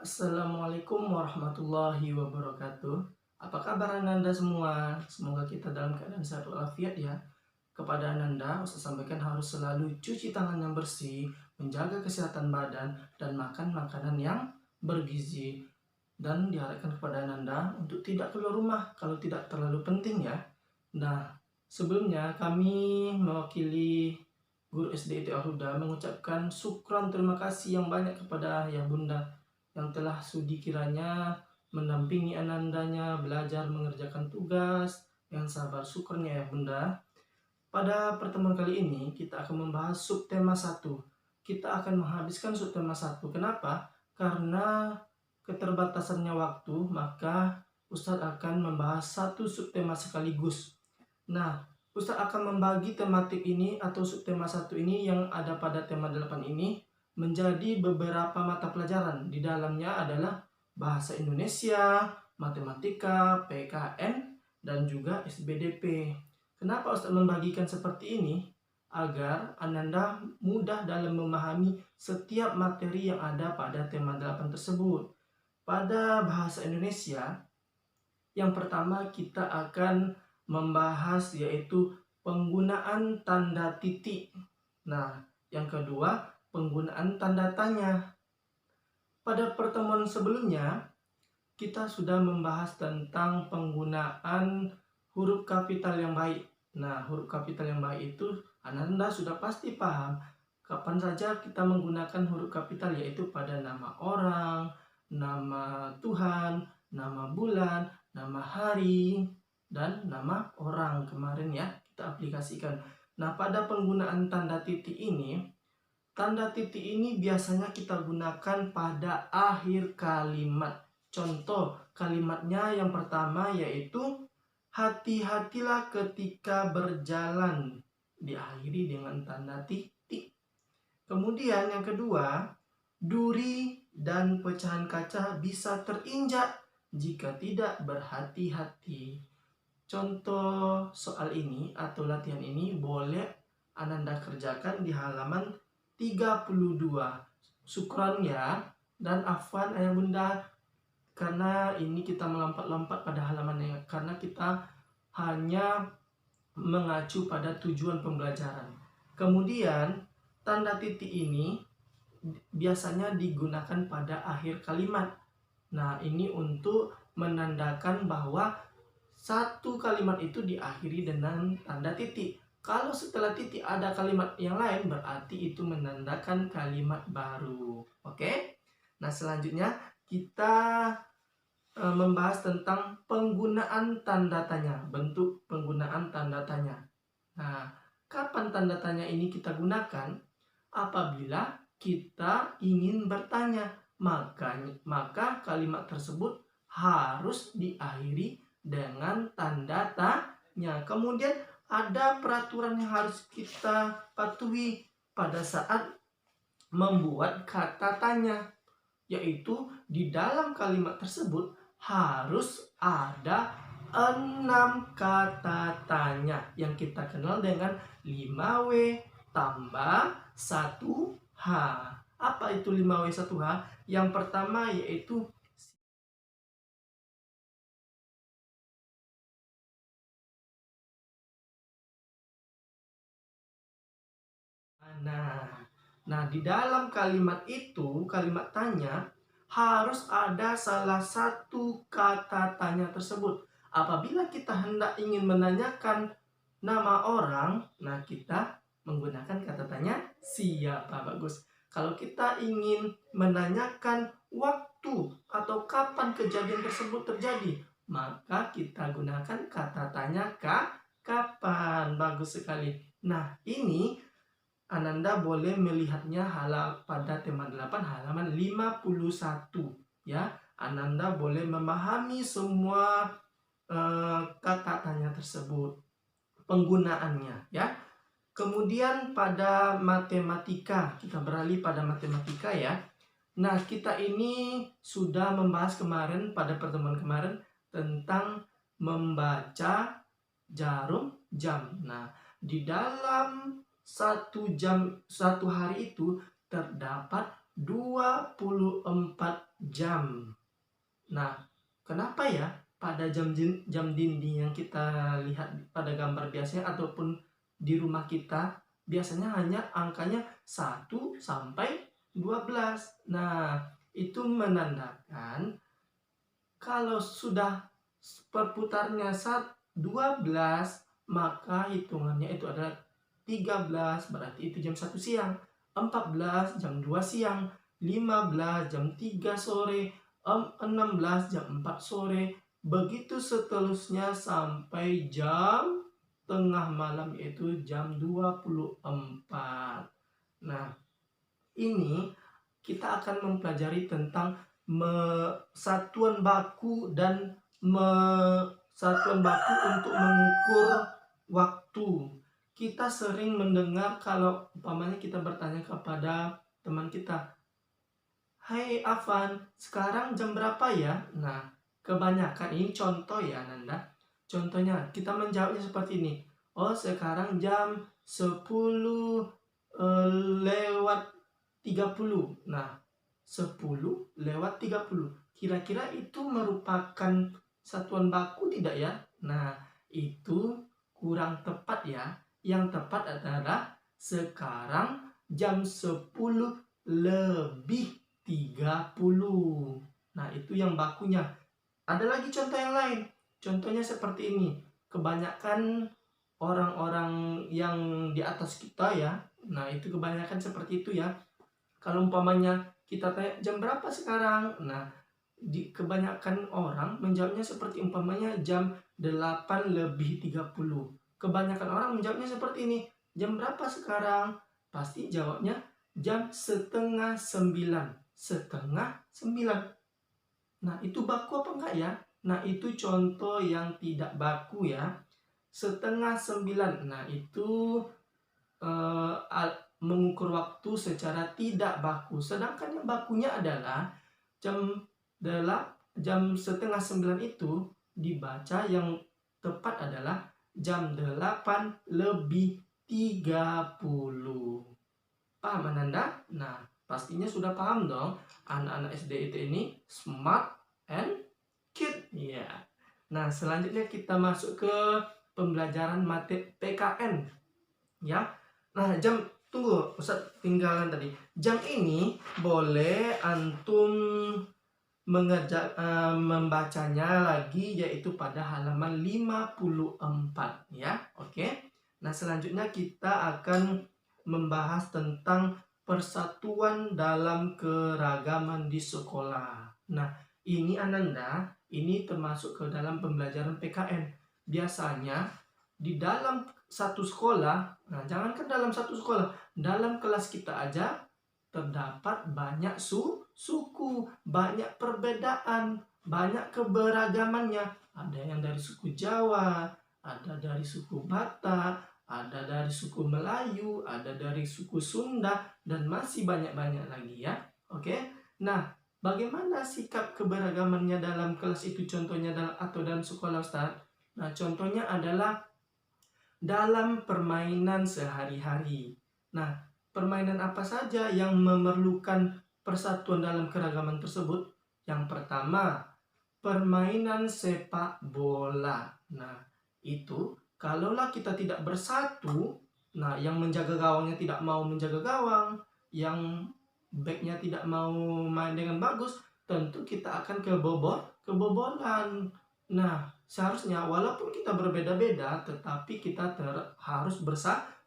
Assalamualaikum warahmatullahi wabarakatuh. Apa kabar Ananda semua? Semoga kita dalam keadaan sehat walafiat ya. Kepada Ananda, Ustaz sampaikan harus selalu cuci tangan yang bersih, menjaga kesehatan badan, dan makan makanan yang bergizi. Dan diharapkan kepada Ananda untuk tidak keluar rumah kalau tidak terlalu penting ya. Nah, sebelumnya kami mewakili Guru SD IT Al-Huda mengucapkan syukran terima kasih yang banyak kepada Ayah Bunda yang telah sudi kiranya mendampingi anandanya belajar mengerjakan tugas yang sabar syukurnya ya Bunda. Pada pertemuan kali ini kita akan membahas subtema 1. Kita akan menghabiskan subtema 1. Kenapa? Karena keterbatasannya waktu, maka Ustadz akan membahas satu subtema sekaligus. Nah, Ustadz akan membagi tematik ini atau subtema 1 ini yang ada pada tema 8 ini menjadi beberapa mata pelajaran. Di dalamnya adalah bahasa Indonesia, matematika, PKN, dan juga SBDP. Kenapa Ustadz membagikan seperti ini? Agar Ananda mudah dalam memahami setiap materi yang ada pada tema 8 tersebut. Pada bahasa Indonesia, yang pertama kita akan membahas yaitu penggunaan tanda titik. Nah, yang kedua penggunaan tanda tanya. Pada pertemuan sebelumnya, kita sudah membahas tentang penggunaan huruf kapital yang baik. Nah, huruf kapital yang baik itu Ananda sudah pasti paham. Kapan saja kita menggunakan huruf kapital yaitu pada nama orang, nama Tuhan, nama bulan, nama hari, dan nama orang kemarin ya kita aplikasikan. Nah, pada penggunaan tanda titik ini biasanya kita gunakan pada akhir kalimat. Contoh kalimatnya yang pertama yaitu hati-hatilah ketika berjalan, diakhiri dengan tanda titik. Kemudian yang kedua, duri dan pecahan kaca bisa terinjak jika tidak berhati-hati. Contoh soal ini atau latihan ini boleh Ananda kerjakan di halaman 32. Syukran ya, dan afwan ayah bunda karena ini kita melompat-lompat pada halamannya karena kita hanya mengacu pada tujuan pembelajaran. Kemudian tanda titik ini biasanya digunakan pada akhir kalimat. Nah, ini untuk menandakan bahwa satu kalimat itu diakhiri dengan tanda titik. Kalau setelah titik ada kalimat yang lain, berarti itu menandakan kalimat baru. Oke? Nah, selanjutnya kita membahas tentang penggunaan tanda tanya, bentuk penggunaan tanda tanya. Nah, kapan tanda tanya ini kita gunakan? Apabila kita ingin bertanya, maka kalimat tersebut harus diakhiri dengan tanda tanya. Kemudian ada peraturan yang harus kita patuhi pada saat membuat kata tanya, yaitu di dalam kalimat tersebut harus ada 6 kata tanya yang kita kenal dengan 5W tambah 1H. Apa itu 5W 1H? Yang pertama yaitu Nah, di dalam kalimat itu, kalimat tanya, harus ada salah satu kata tanya tersebut. Apabila kita hendak ingin menanyakan nama orang, nah kita menggunakan kata tanya siapa. Bagus. Kalau kita ingin menanyakan waktu atau kapan kejadian tersebut terjadi, maka kita gunakan kata tanya kapan. Bagus sekali. Nah, ini Ananda boleh melihatnya pada tema 8 halaman 51 ya. Ananda boleh memahami semua kata tanya tersebut, penggunaannya ya. Kemudian pada matematika, kita beralih pada matematika ya. Nah, kita ini sudah membahas kemarin pada pertemuan kemarin tentang membaca jarum jam. Nah, di dalam 1 jam 1 hari itu terdapat 24 jam. Nah, kenapa ya pada jam dinding yang kita lihat pada gambar biasanya ataupun di rumah kita biasanya hanya angkanya 1 sampai 12. Nah, itu menandakan kalau sudah perputarnya 12, maka hitungannya itu adalah 13, berarti itu jam 1 siang, 14 jam 2 siang, 15 jam 3 sore, 16 jam 4 sore, begitu seterusnya sampai jam tengah malam yaitu jam 24. Nah, ini kita akan mempelajari tentang satuan baku dan satuan baku untuk mengukur waktu. Kita sering mendengar kalau umpamanya kita bertanya kepada teman kita, "Hai Afan, sekarang jam berapa ya?" Nah, kebanyakan ini contoh ya Nanda. Contohnya kita menjawabnya seperti ini. "Oh, sekarang jam 10 lewat 30. Nah, 10 lewat 30. Kira-kira itu merupakan satuan baku tidak ya? Nah, itu kurang tepat ya. Yang tepat adalah sekarang jam 10 lebih 30. Nah, itu yang bakunya. Ada lagi contoh yang lain. Contohnya seperti ini. Kebanyakan orang-orang yang di atas kita ya. Nah, itu kebanyakan seperti itu ya. Kalau umpamanya kita tanya jam berapa sekarang? Nah, kebanyakan orang menjawabnya seperti umpamanya jam 8 lebih 30. Kebanyakan orang menjawabnya seperti ini. Jam berapa sekarang? Pasti jawabnya jam setengah 9. Setengah 9. Nah, itu baku apa enggak ya? Nah, itu contoh yang tidak baku ya. Setengah 9. Nah, itu mengukur waktu secara tidak baku. Sedangkan yang bakunya adalah jam setengah 9 itu dibaca yang tepat adalah jam 8 lebih 30. Paham Ananda? Nah, pastinya sudah paham dong. Anak-anak SD itu ini smart and cute. Ya. Nah, selanjutnya kita masuk ke pembelajaran PKN. Ya. Nah, tunggu, Ustaz tinggalan tadi. Jam ini boleh antum membacanya lagi yaitu pada halaman 54 ya. Oke. Nah, selanjutnya kita akan membahas tentang persatuan dalam keragaman di sekolah. Nah, ini Ananda, ini termasuk ke dalam pembelajaran PKN. Biasanya di dalam satu sekolah, nah jangankan dalam satu sekolah, dalam kelas kita aja terdapat banyak suku, banyak perbedaan, banyak keberagamannya. Ada yang dari suku Jawa, ada dari suku Batak, ada dari suku Melayu, ada dari suku Sunda, dan masih banyak-banyak lagi ya. Oke. Nah, bagaimana sikap keberagamannya dalam kelas itu contohnya atau dalam sekolah Ustaz? Nah, contohnya adalah dalam permainan sehari-hari. Nah, permainan apa saja yang memerlukan persatuan dalam keragaman tersebut? Yang pertama, permainan sepak bola. Nah, itu kalaulah kita tidak bersatu, nah yang menjaga gawangnya tidak mau menjaga gawang, yang backnya tidak mau main dengan bagus, tentu kita akan kebobolan. Nah, seharusnya walaupun kita berbeda-beda, tetapi kita harus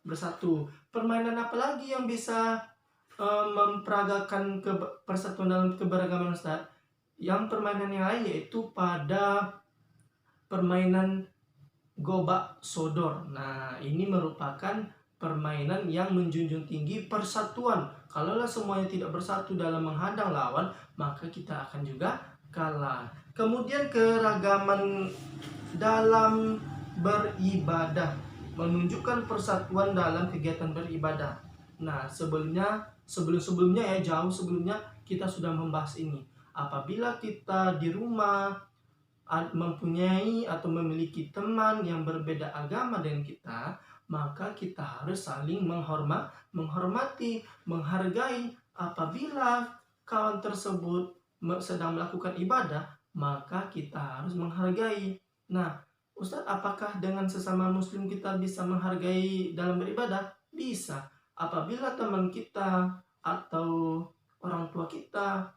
bersatu. Permainan apa lagi yang bisa memperagakan persatuan dalam keberagaman Ustaz? Yang permainan yang lain yaitu pada permainan gobak sodor. Nah, ini merupakan permainan yang menjunjung tinggi persatuan. Kalaulah semuanya tidak bersatu dalam menghadang lawan, maka kita akan juga kalah. Kemudian keragaman dalam beribadah, menunjukkan persatuan dalam kegiatan beribadah. Nah, sebelumnya ya, jauh sebelumnya kita sudah membahas ini. Apabila kita di rumah mempunyai atau memiliki teman yang berbeda agama dengan kita, maka kita harus saling menghormati, menghargai, apabila kawan tersebut sedang melakukan ibadah, maka kita harus menghargai. Nah, Ustadz, apakah dengan sesama muslim kita bisa menghargai dalam beribadah? Bisa. Apabila teman kita atau orang tua kita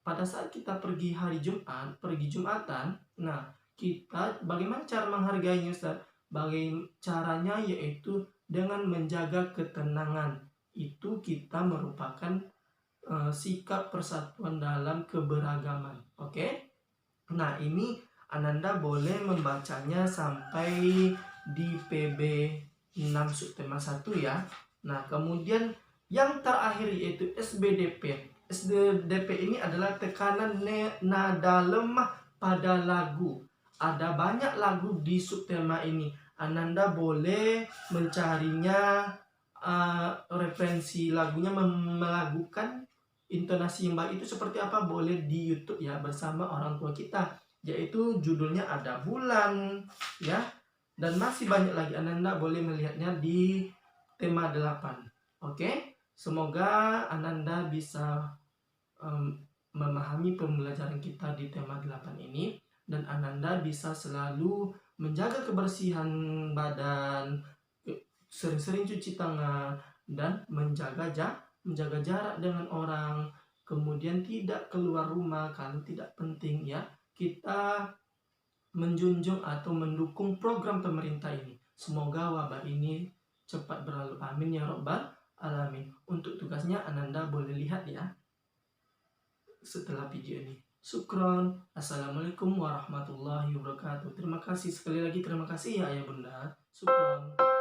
pada saat kita pergi hari Jumat, pergi Jumatan, nah, kita bagaimana cara menghargainya, Ustaz? Bagaimana caranya, yaitu dengan menjaga ketenangan. Itu kita merupakan sikap persatuan dalam keberagaman. Oke? Nah, ini Ananda boleh membacanya sampai di PB 6 subtema 1 ya. Nah, kemudian yang terakhir yaitu SBDP. SBDP ini adalah tekanan nada lemah pada lagu. Ada banyak lagu di subtema ini. Ananda boleh mencarinya, referensi lagunya, melakukan intonasi yang baik itu seperti apa, boleh di YouTube ya, bersama orang tua kita, yaitu judulnya Ada Bulan ya, dan masih banyak lagi. Ananda boleh melihatnya di tema 8. Oke, semoga Ananda bisa memahami pembelajaran kita di tema 8 ini, dan Ananda bisa selalu menjaga kebersihan badan, sering-sering cuci tangan, dan menjaga jarak dengan orang, kemudian tidak keluar rumah kalau tidak penting ya. Kita menjunjung atau mendukung program pemerintah ini. Semoga wabah ini cepat berlalu. Amin ya robbal alamin. Untuk tugasnya Ananda boleh lihat ya setelah video ini. Syukron. Assalamualaikum warahmatullahi wabarakatuh. Terima kasih sekali lagi, terima kasih ya ayah bunda. Syukron.